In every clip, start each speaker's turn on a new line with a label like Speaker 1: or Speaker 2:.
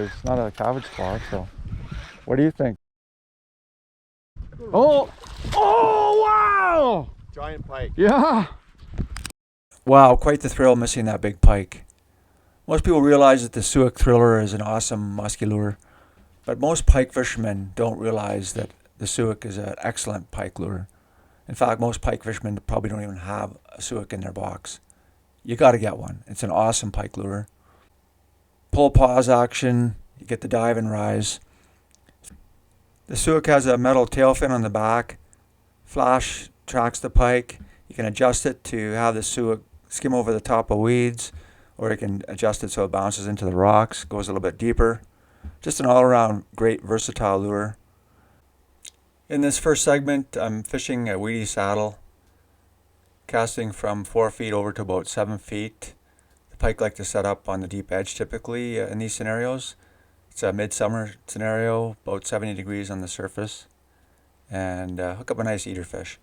Speaker 1: anyways. It's not a cabbage spot, so. What do you think? Oh! Oh, wow!
Speaker 2: Giant pike.
Speaker 1: Yeah! Wow, quite the thrill missing that big pike. Most people realize that the Suick Thriller is an awesome musky lure, but most pike fishermen don't realize that the Suick is an excellent pike lure. In fact, most pike fishermen probably don't even have a Suick in their box. You got to get one. It's an awesome pike lure. Pull pause action, you get the dive and rise. The Suick has a metal tail fin on the back. Flash tracks the pike. You can adjust it to have the Suick skim over the top of weeds, or you can adjust it so it bounces into the rocks, goes a little bit deeper. Just an all-around great versatile lure. In this first segment, I'm fishing a weedy saddle, casting from 4 feet over to about 7 feet. The pike like to set up on the deep edge typically in these scenarios. It's a midsummer scenario, about 70 degrees on the surface, and hook up a nice eater fish.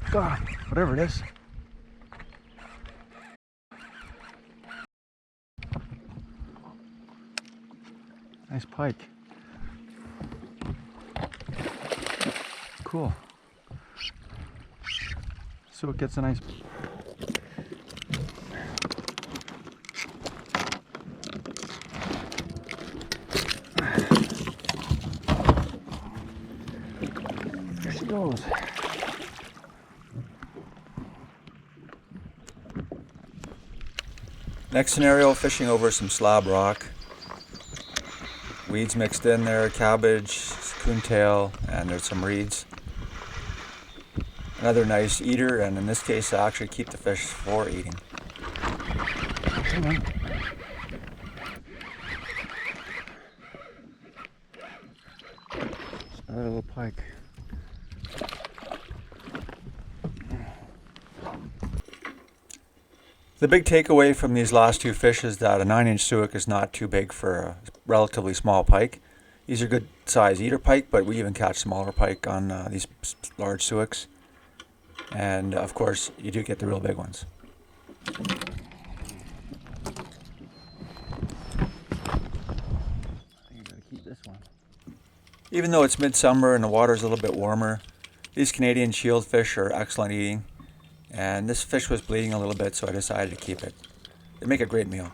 Speaker 1: God, whatever it is. Nice pike. Cool. So it gets a nice. There she goes. Next scenario, fishing over some slab rock. Weeds mixed in there, cabbage, coontail, and there's some reeds. Another nice eater, and in this case I actually keep the fish for eating. Another little pike. The big takeaway from these last two fish is that a 9-inch Suick is not too big for a relatively small pike. These are good size eater pike, but we even catch smaller pike on these large Suicks. And of course, you do get the real big ones. You gotta keep this one. Even though it's midsummer and the water's a little bit warmer, these Canadian shield fish are excellent eating. And this fish was bleeding a little bit, so I decided to keep it. They make a great meal.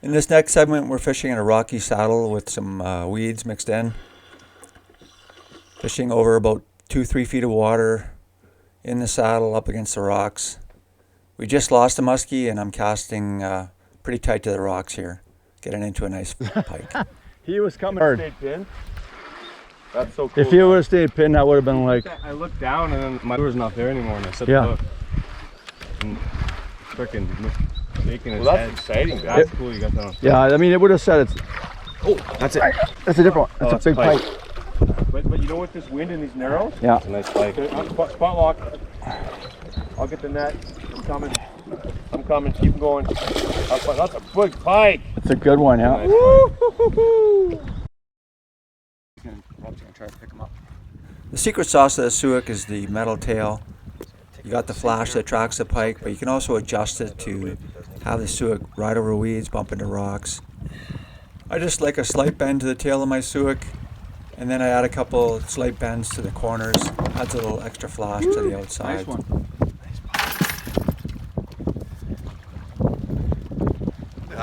Speaker 1: In this next segment, we're fishing in a rocky saddle with some weeds mixed in. Fishing over about 2-3 feet of water in the saddle up against the rocks. We just lost a muskie, and I'm casting pretty tight to the rocks here, getting into a nice pike.
Speaker 2: He was coming hard. Stayed pinned. That's so cool.
Speaker 1: If he would have stayed pinned, that would have been like.
Speaker 2: I looked down and then my lure's not there anymore, and I set the hook. And freaking shaking his head. That's exciting. That's cool. You got that on.
Speaker 1: Yeah, I mean, it would have said it's.
Speaker 2: Oh, that's it.
Speaker 1: That's a different one. That's a big pike.
Speaker 2: But you know what? This wind in these narrows.
Speaker 1: Yeah.
Speaker 2: It's a nice pike. Spot lock. I'll get the net. I'm coming. Keep going. That's a big pike.
Speaker 1: It's a good one, yeah.
Speaker 2: Nice
Speaker 1: Rob's gonna try to pick him up. The secret sauce of the Suick is the metal tail. You got the flash that tracks the pike, but you can also adjust it to have the Suick ride over weeds, bump into rocks. I just like a slight bend to the tail of my Suick, and then I add a couple slight bends to the corners. Adds a little extra flash to the outside.
Speaker 3: Nice one.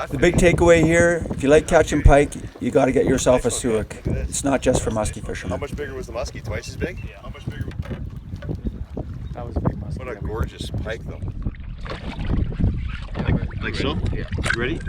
Speaker 1: The big takeaway here, if you like catching pike, you got to get yourself a Suick. It's not just for musky fishermen.
Speaker 4: How much bigger was the muskie? Twice as big?
Speaker 2: Yeah. How much bigger?
Speaker 3: That was a big muskie.
Speaker 4: What a gorgeous pike, though.
Speaker 2: Like so? Yeah.
Speaker 4: You ready?